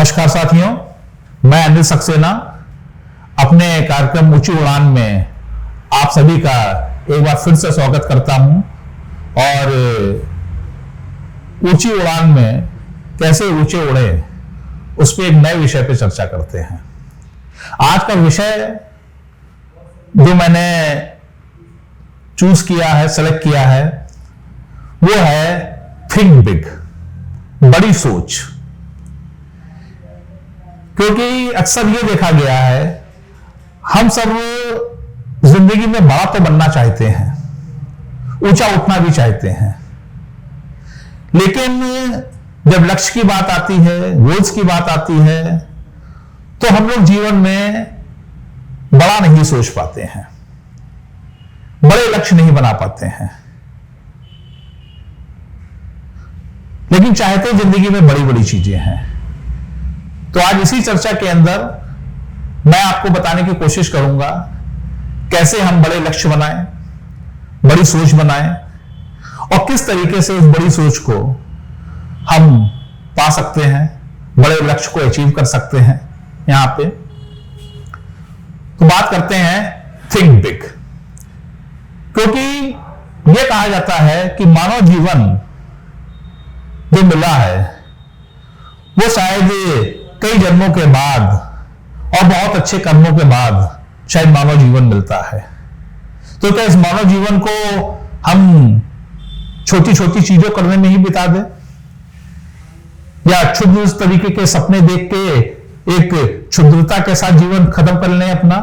नमस्कार साथियों, मैं अनिल सक्सेना अपने कार्यक्रम ऊंची उड़ान में आप सभी का एक बार फिर से स्वागत करता हूं। और ऊंची उड़ान में कैसे ऊंचे उड़े उस पर एक नए विषय पे चर्चा करते हैं। आज का विषय जो मैंने चूज किया है, सेलेक्ट किया है, वो है थिंक बिग, बड़ी सोच। क्योंकि अक्सर ये देखा गया है, हम सब जिंदगी में बड़ा तो बनना चाहते हैं, ऊंचा उठना भी चाहते हैं, लेकिन जब लक्ष्य की बात आती है, गोल्स की बात आती है, तो हम लोग जीवन में बड़ा नहीं सोच पाते हैं, बड़े लक्ष्य नहीं बना पाते हैं, लेकिन चाहते जिंदगी में बड़ी बड़ी चीजें हैं। तो आज इसी चर्चा के अंदर मैं आपको बताने की कोशिश करूंगा कैसे हम बड़े लक्ष्य बनाएं, बड़ी सोच बनाएं और किस तरीके से उस बड़ी सोच को हम पा सकते हैं, बड़े लक्ष्य को अचीव कर सकते हैं। यहां पे तो बात करते हैं थिंक बिग, क्योंकि यह कहा जाता है कि मानव जीवन जो मिला है वो शायद कई जन्मों के बाद और बहुत अच्छे कर्मों के बाद शायद मानव जीवन मिलता है। तो क्या इस मानव जीवन को हम छोटी छोटी चीजों करने में ही बिता दें, या क्षुद्र तरीके के सपने देख के एक क्षुद्रता के साथ जीवन खत्म कर लें अपना,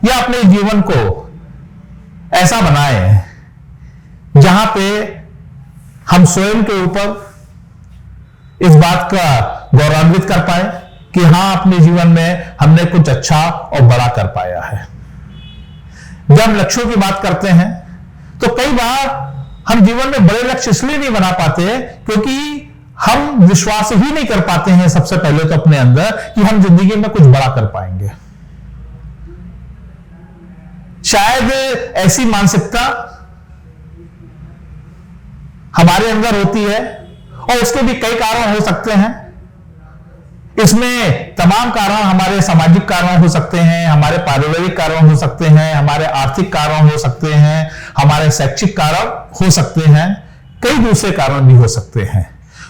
या अपने जीवन को ऐसा बनाएं जहां पे हम स्वयं के ऊपर इस बात का गौरवान्वित कर पाए कि हां, अपने जीवन में हमने कुछ अच्छा और बड़ा कर पाया है। जब लक्ष्यों की बात करते हैं तो कई बार हम जीवन में बड़े लक्ष्य इसलिए नहीं बना पाते क्योंकि हम विश्वास ही नहीं कर पाते हैं सबसे पहले तो अपने अंदर कि हम जिंदगी में कुछ बड़ा कर पाएंगे। शायद ऐसी मानसिकता हमारे अंदर होती है और उसके भी कई कारण हो सकते हैं। इसमें तमाम कारण हमारे सामाजिक कारण हो सकते हैं, हमारे पारिवारिक कारण हो सकते हैं, हमारे आर्थिक कारण हो सकते हैं, हमारे शैक्षिक कारण हो सकते हैं, कई दूसरे कारण भी हो सकते हैं,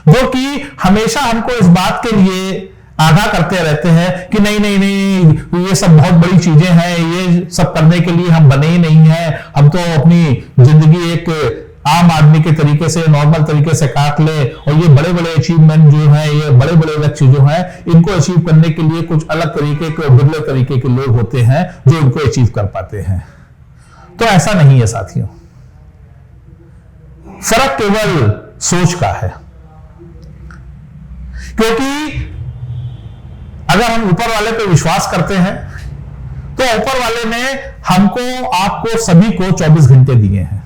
जो कि हमेशा हमको इस बात के लिए आगाह करते रहते हैं कि नहीं नहीं नहीं, ये सब बहुत बड़ी चीजें हैं, ये सब करने के लिए हम बने ही नहीं हैं, हम तो अपनी जिंदगी एक आम आदमी के तरीके से, नॉर्मल तरीके से काट ले, और ये बड़े बड़े अचीवमेंट जो है, ये बड़े बड़े लक्ष्य जो है, इनको अचीव करने के लिए कुछ अलग तरीके के, बिरले तरीके के लोग होते हैं जो इनको अचीव कर पाते हैं। तो ऐसा नहीं है साथियों, फर्क केवल सोच का है। क्योंकि अगर हम ऊपर वाले पे विश्वास करते हैं तो ऊपर वाले ने हमको, आपको सभी को 24 घंटे दिए हैं।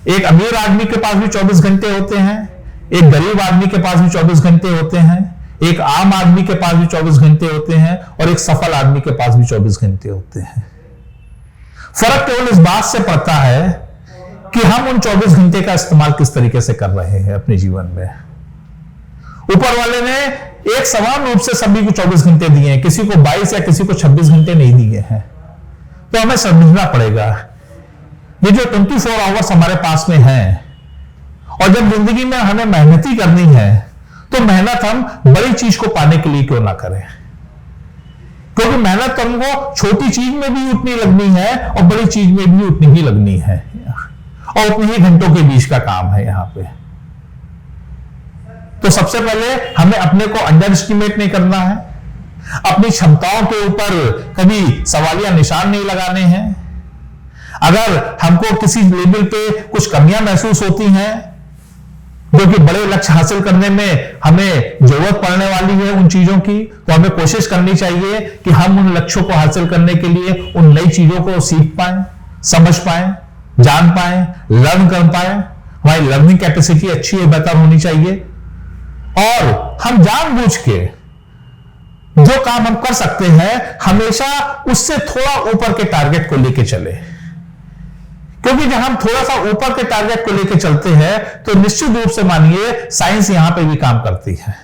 एक अमीर आदमी के पास भी 24 घंटे होते हैं, एक गरीब आदमी के पास भी 24 घंटे होते हैं, एक आम आदमी के पास भी 24 घंटे होते हैं, और एक सफल आदमी के पास भी 24 घंटे होते हैं। फर्क केवल इस बात से पड़ता है कि हम उन 24 घंटे का इस्तेमाल किस तरीके से कर रहे हैं अपने जीवन में। ऊपर वाले ने एक समान रूप से सभी को 24 घंटे दिए हैं, किसी को 22 या किसी को 26 घंटे नहीं दिए हैं। तो हमें समझना पड़ेगा ये जो 24 आवर्स हमारे पास में हैं, और जब जिंदगी में हमें मेहनत ही करनी है तो मेहनत हम बड़ी चीज को पाने के लिए क्यों ना करें। क्योंकि मेहनत हमको छोटी चीज में भी उतनी लगनी है और बड़ी चीज में भी उतनी ही लगनी है, और उतनी ही घंटों के बीच का काम है यहां पे। तो सबसे पहले हमें अपने को अंडर एस्टिमेट नहीं करना है, अपनी क्षमताओं के ऊपर कभी सवालिया निशान नहीं लगाने हैं। अगर हमको किसी लेवल पे कुछ कमियां महसूस होती हैं, जो कि बड़े लक्ष्य हासिल करने में हमें जरूरत पड़ने वाली है उन चीजों की, तो हमें कोशिश करनी चाहिए कि हम उन लक्ष्यों को हासिल करने के लिए उन नई चीजों को सीख पाएं, समझ पाएं, जान पाएं, लर्न कर पाएं। हमारी लर्निंग कैपेसिटी अच्छी है, बेहतर होनी चाहिए, और हम जानबूझ के जो काम हम कर सकते हैं हमेशा उससे थोड़ा ऊपर के टारगेट को लेके चले। क्योंकि जब हम थोड़ा सा ऊपर के टारगेट को लेकर चलते हैं तो निश्चित रूप से मानिए साइंस यहां पे भी काम करती है।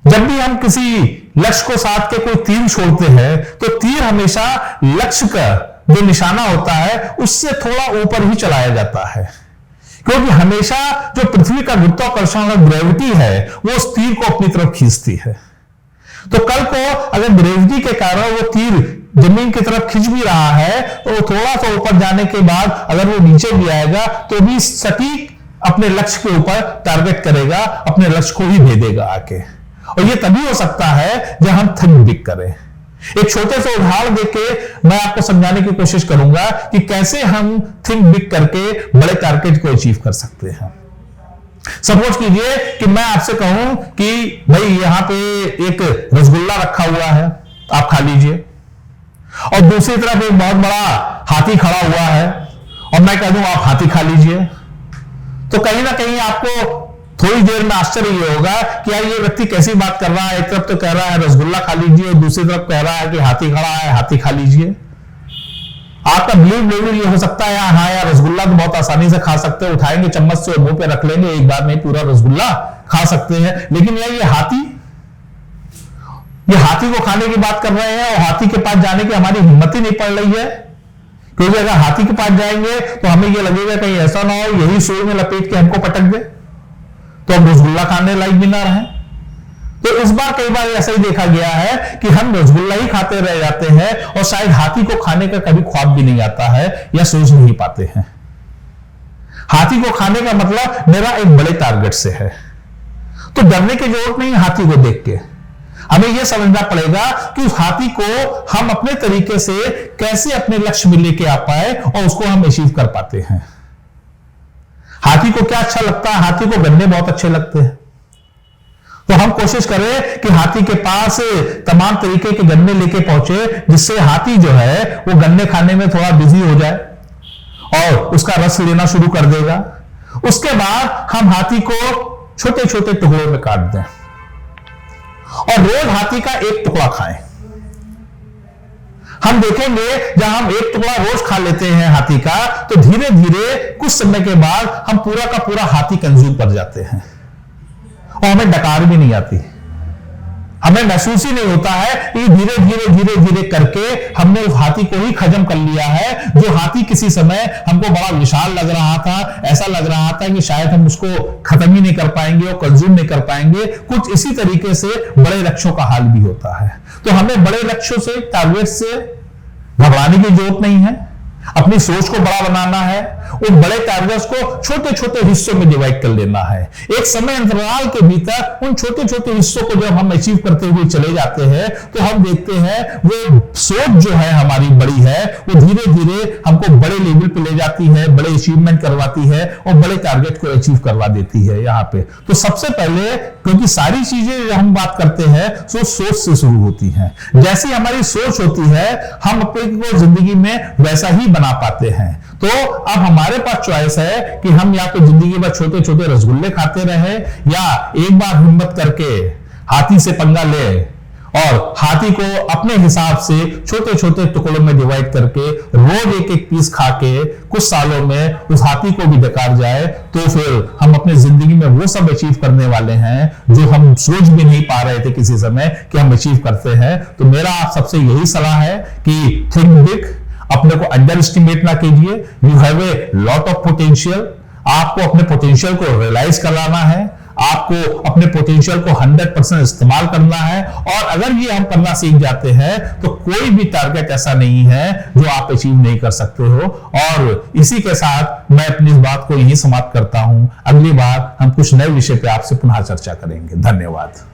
जब भी हम किसी लक्ष्य को साध के कोई तीर छोड़ते हैं तो तीर हमेशा लक्ष्य का जो निशाना होता है उससे थोड़ा ऊपर ही चलाया जाता है, क्योंकि हमेशा जो पृथ्वी का गुरुत्वाकर्षण और ग्रेविटी है वो उस तीर को अपनी तरफ खींचती है। तो कल को अगर ग्रेविटी के कारण वो तीर जमीन की तरफ खींच भी रहा है तो थोड़ा सा ऊपर जाने के बाद अगर वो नीचे भी आएगा तो भी सटीक अपने लक्ष्य के ऊपर टारगेट करेगा, अपने लक्ष्य को ही भेदेगा आके। और ये तभी हो सकता है जब हम थिंक बिग करें। एक छोटे से उदाहरण देके मैं आपको समझाने की कोशिश करूंगा कि कैसे हम थिंक बिग करके बड़े टारगेट को अचीव कर सकते हैं। सपोज कीजिए कि मैं आपसे कहूं कि भाई यहां पे एक रसगुल्ला रखा हुआ है, आप खा लीजिए, और दूसरी तरफ एक बहुत बड़ा हाथी खड़ा हुआ है और मैं कह दूं आप हाथी खा लीजिए, तो कहीं ना कहीं आपको थोड़ी देर में आश्चर्य ये होगा कि यार ये व्यक्ति कैसी बात कर रहा है। एक तरफ तो कह रहा है रसगुल्ला खा लीजिए और दूसरी तरफ कह रहा है कि हाथी खड़ा है, हाथी खा लीजिए। आपका बिलीव लेवल ये हो सकता है हाँ यार रसगुल्ला तो बहुत आसानी से खा सकते हैं, उठाएंगे चम्मच से और मुंह पे रख लेंगे, एक बार में पूरा रसगुल्ला खा सकते हैं। लेकिन यार ये हाथी को खाने की बात कर रहे हैं और हाथी के पास जाने की हमारी हिम्मत ही नहीं पड़ रही है, क्योंकि अगर हाथी के पास जाएंगे तो हमें यह लगेगा कहीं ऐसा ना हो यही सूर में लपेट के हमको पटक दे तो हम रसगुल्ला खाने लायक भी ना रहे। तो इस बार कई बार ऐसा ही देखा गया है कि हम रसगुल्ला ही खाते रह जाते हैं और शायद हाथी को खाने का कभी ख्वाब भी नहीं आता है या सोच नहीं पाते हैं। हाथी को खाने का मतलब मेरा एक बड़े टारगेट से है, तो डरने की जरूरत नहीं। हाथी को देख के हमें यह समझना पड़ेगा कि उस हाथी को हम अपने तरीके से कैसे अपने लक्ष्य में लेके आ पाए और उसको हम अचीव कर पाते हैं। हाथी को क्या अच्छा लगता है? हाथी को गन्ने बहुत अच्छे लगते हैं, तो हम कोशिश करें कि हाथी के पास तमाम तरीके के गन्ने लेके पहुंचे जिससे हाथी जो है वो गन्ने खाने में थोड़ा बिजी हो जाए और उसका रस लेना शुरू कर देगा। उसके बाद हम हाथी को छोटे छोटे टुकड़ों में काट दें और रोज हाथी का एक टुकड़ा खाएं। हम देखेंगे जब हम एक टुकड़ा रोज खा लेते हैं हाथी का तो धीरे धीरे कुछ समय के बाद हम पूरा का पूरा हाथी कंज्यूम कर जाते हैं और हमें डकार भी नहीं आती, हमें महसूस ही नहीं होता है कि धीरे धीरे धीरे धीरे करके हमने उस हाथी को ही खत्म कर लिया है। जो हाथी किसी समय हमको बड़ा विशाल लग रहा था, ऐसा लग रहा था कि शायद हम उसको खत्म ही नहीं कर पाएंगे और कंज्यूम नहीं कर पाएंगे, कुछ इसी तरीके से बड़े लक्ष्यों का हाल भी होता है। तो हमें बड़े लक्ष्यों से, टारगेट से घबराने की जरूरत नहीं है, अपनी सोच को बड़ा बनाना है, उन बड़े टारगेट्स को छोटे छोटे हिस्सों में डिवाइड कर लेना है। एक समय अंतराल के भीतर उन छोटे छोटे हिस्सों को जब हम अचीव करते हुए चले जाते हैं तो हम देखते हैं वो सोच जो है हमारी बड़ी है, वो धीरे धीरे हमको बड़े लेवल पे ले जाती है, बड़े अचीवमेंट करवाती है और बड़े टारगेट को अचीव करवा देती है। यहाँ पे तो सबसे पहले, क्योंकि सारी चीजें जब हम बात करते हैं तो सोच से शुरू होती है। जैसी हमारी सोच होती है हम अपने जिंदगी में वैसा ही बना पाते हैं। तो अब हमारे पास चॉइस है कि हम या तो जिंदगी भर छोटे छोटे रसगुल्ले खाते रहे या एक बार हिम्मत करके हाथी से पंगा ले और हाथी को अपने हिसाब से छोटे छोटे टुकड़ों में डिवाइड करके रोज एक एक पीस खा के कुछ सालों में उस हाथी को भी डकार जाए, तो फिर हम अपने जिंदगी में वो सब अचीव करने वाले हैं जो हम सोच भी नहीं पा रहे थे किसी समय कि हम अचीव करते हैं। तो मेरा आप सबसे यही सलाह है कि थिंक बिग, अपने को अंडर एस्टिमेट ना कीजिए। You have a lot of potential, आपको अपने पोटेंशियल को रियलाइज कराना है, आपको अपने पोटेंशियल को 100% इस्तेमाल करना है। और अगर ये हम करना सीख जाते हैं तो कोई भी टारगेट ऐसा नहीं है जो आप अचीव नहीं कर सकते हो। और इसी के साथ मैं अपनी इस बात को यही समाप्त करता हूं। अगली बार हम कुछ नए विषय पे आपसे पुनः चर्चा करेंगे। धन्यवाद।